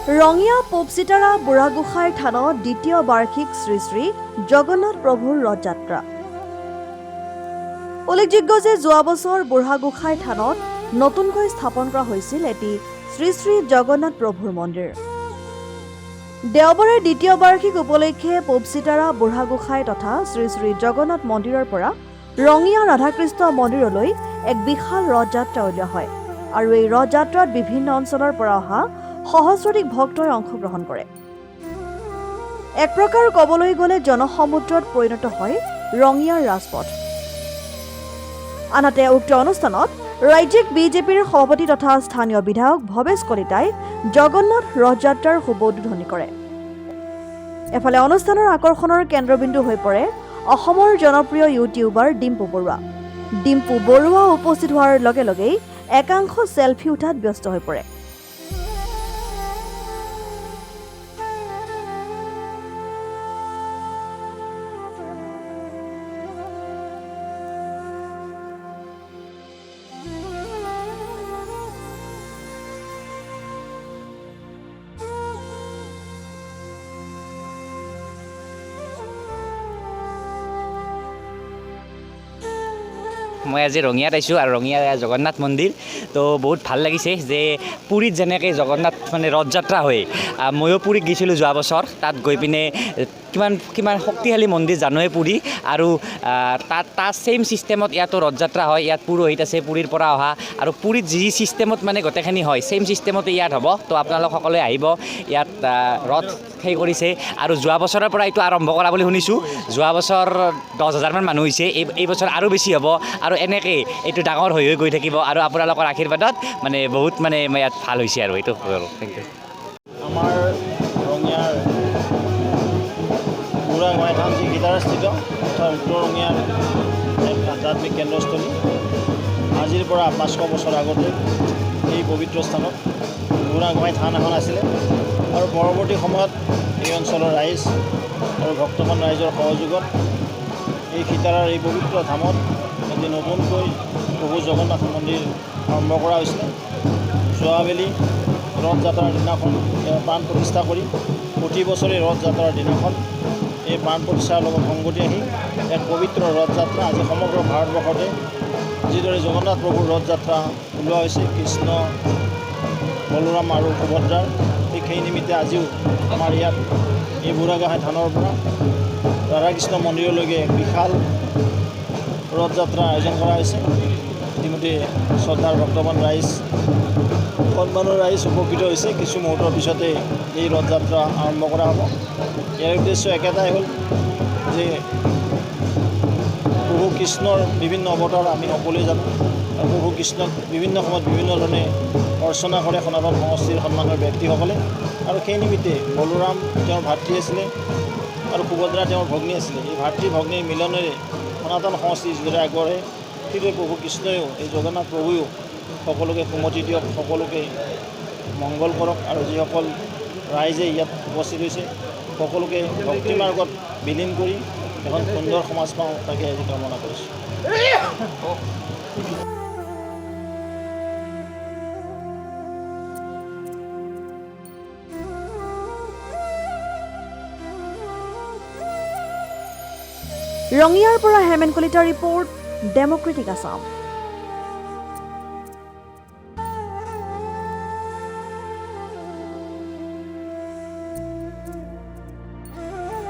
ৰঙিয়া পূবচিতাৰা বুঢ়াগোসাঁইৰ থানত দ্বিতীয় বাৰ্ষিক শ্ৰী শ্ৰী জগন্নাথ প্ৰভুৰ ৰথযাত্ৰা। উল্লেখযোগ্য যে যোৱা বছৰ বুঢ়াগোসাঁইৰ থানত নতুনকৈ স্থাপন কৰা হৈছিল এটি শ্ৰী শ্ৰী জগন্নাথ প্ৰভুৰ মন্দিৰ। দেওবাৰে দ্বিতীয় বাৰ্ষিক উপলক্ষে পূবচিতাৰা বুঢ়াগোসাঁই তথা শ্ৰী শ্ৰী জগন্নাথ মন্দিৰৰ পৰা ৰঙিয়া ৰাধাকৃষ্ণ মন্দিৰলৈ এক বিশাল ৰথযাত্ৰা উলিওৱা হয় আৰু এই ৰথযাত্ৰাত বিভিন্ন অঞ্চলৰ পৰা অহা সহস্ৰাধিক ভক্তই অংশগ্ৰহণ কৰে। এক প্ৰকাৰ ক'বলৈ গ'লে জনসমুদ্ৰত পৰিণত হয় ৰঙিয়াৰ ৰাজপথ। আনহাতে উক্ত অনুষ্ঠানত ৰাজ্যিক বিজেপিৰ সভাপতি তথা স্থানীয় বিধায়ক ভৱেশ কলিতাই জগন্নাথ ৰথযাত্ৰাৰ শুভ উদ্বোধনী কৰে। এফালে অনুষ্ঠানৰ আকৰ্ষণৰ কেন্দ্ৰবিন্দু হৈ পৰে অসমৰ জনপ্ৰিয় ইউটিউবাৰ ডিম্পু বৰুৱা। ডিম্পু বৰুৱা উপস্থিত হোৱাৰ লগে লগেই একাংশ চেলফি উঠাত ব্যস্ত হৈ পৰে। মই আজি ৰঙিয়াত আহিছোঁ আৰু ৰঙিয়া জগন্নাথ মন্দিৰ তো বহুত ভাল লাগিছে যে পুৰীত যেনেকৈ জগন্নাথ মানে ৰথযাত্ৰা হয়, ময়ো পুৰীত গৈছিলোঁ যোৱা বছৰ। তাত গৈ পিনে কিমান শক্তিশালী মন্দিৰ জানোৱে পুৰী, আৰু তাত ছেইম ছিষ্টেমত ইয়াতো ৰথযাত্ৰা হয়। ইয়াত পুৰোহিত আছে পুৰীৰ পৰা অহা, আৰু পুৰীত যি ছিষ্টেমত মানে গোটেইখিনি হয় ছেইম ছিষ্টেমতে ইয়াত হ'ব। তো আপোনালোক সকলোৱে আহিব, ইয়াত ৰথ সেই কৰিছে আৰু যোৱা বছৰৰ পৰা এইটো আৰম্ভ কৰা বুলি শুনিছোঁ। যোৱা বছৰ 10,000মান মানুহ হৈছে, এই বছৰ আৰু বেছি হ'ব আৰু এনেকৈ এইটো ডাঙৰ হৈ গৈ থাকিব আৰু আপোনালোকৰ আশীৰ্বাদত মানে বহুত মানে ইয়াত ভাল হৈছে আৰু এইটো থেংক ইউ। আমাৰ ৰঙিয়াৰ বুঢ়াগোসাঁই থান যি গীটাৰস্থিত তথা উত্তৰ ৰঙিয়াৰ এক আধ্যাত্মিক কেন্দ্ৰস্থলী। আজিৰ পৰা 500 বছৰ আগতে এই পবিত্ৰ স্থানত বুঢ়াগোসাঁই থান এখন আছিলে আৰু পৰৱৰ্তী সময়ত এই অঞ্চলৰ ৰাইজ আৰু ভক্তমান ৰাইজৰ সহযোগত এই সীতাৰাৰ এই পবিত্ৰ ধামত এটি নতুনকৈ প্ৰভু জগন্নাথ মন্দিৰ আৰম্ভ কৰা হৈছিলে। যোৱাবেলি ৰথযাত্ৰাৰ দিনাখন ইয়াৰ প্ৰাণ প্ৰতিষ্ঠা কৰি প্ৰতি বছৰে ৰথযাত্ৰাৰ দিনাখন এই প্ৰাণ প্ৰতিষ্ঠাৰ লগত সংগতি আহি এক পবিত্ৰ ৰথযাত্ৰা আজি সমগ্ৰ ভাৰতবৰ্ষতে যিদৰে জগন্নাথ প্ৰভুৰ ৰথযাত্ৰা ওলোৱা হৈছে কৃষ্ণ বলোৰাম আৰু সুভদ্ৰাৰ, ঠিক সেই নিমিত্তে আজিও আমাৰ ইয়াত এই বুঢ়াগোসাঁই থানৰ পৰা ৰাধাকৃষ্ণ মন্দিৰলৈকে এক বিশাল ৰথযাত্ৰা আয়োজন কৰা হৈছে। ইতিমধ্যে শ্ৰদ্ধাৰ ভক্তবান ৰাইজ সন্মানৰ ৰাইজ উপকৃত হৈছে। কিছু মুহূৰ্তৰ পিছতে এই ৰথযাত্ৰা আৰম্ভ কৰা হ'ব। ইয়াৰ উদ্দেশ্য একেটাই হ'ল যে প্ৰভু কৃষ্ণৰ বিভিন্ন অৱতাৰ আমি সকলোৱে জানো, আৰু প্ৰভু কৃষ্ণক বিভিন্ন সময়ত বিভিন্ন ধৰণে অৰ্চনা কৰে সনাতন সংস্কৃতিৰ সন্মানৰ ব্যক্তিসকলে, আৰু সেই নিমিত্তে বলোৰাম তেওঁৰ ভাতৃ আছিলে আৰু সুভদ্ৰা তেওঁৰ ভগ্নী আছিলে। এই ভাতৃ ভগ্নীৰ মিলনেৰে সনাতন সংস্কৃতি যিদৰে আগবাঢ়ে, সেইদৰে প্ৰভু কৃষ্ণইও এই জগন্নাথ প্ৰভুৱেও সকলোকে সুমতি দিয়ক, সকলোকে মংগল কৰক, আৰু যিসকল ৰাইজে ইয়াত উপস্থিত হৈছে সকলোকে ভক্তি মাৰ্গত বিলীন কৰি এখন সুন্দৰ সমাজ পাওঁ, তাকে আজি কামনা কৰিছোঁ। ৰঙিয়াৰ পৰা হেমেন কলিতাৰ ৰিপৰ্ট, ডেম'ক্ৰেটিক আছাম।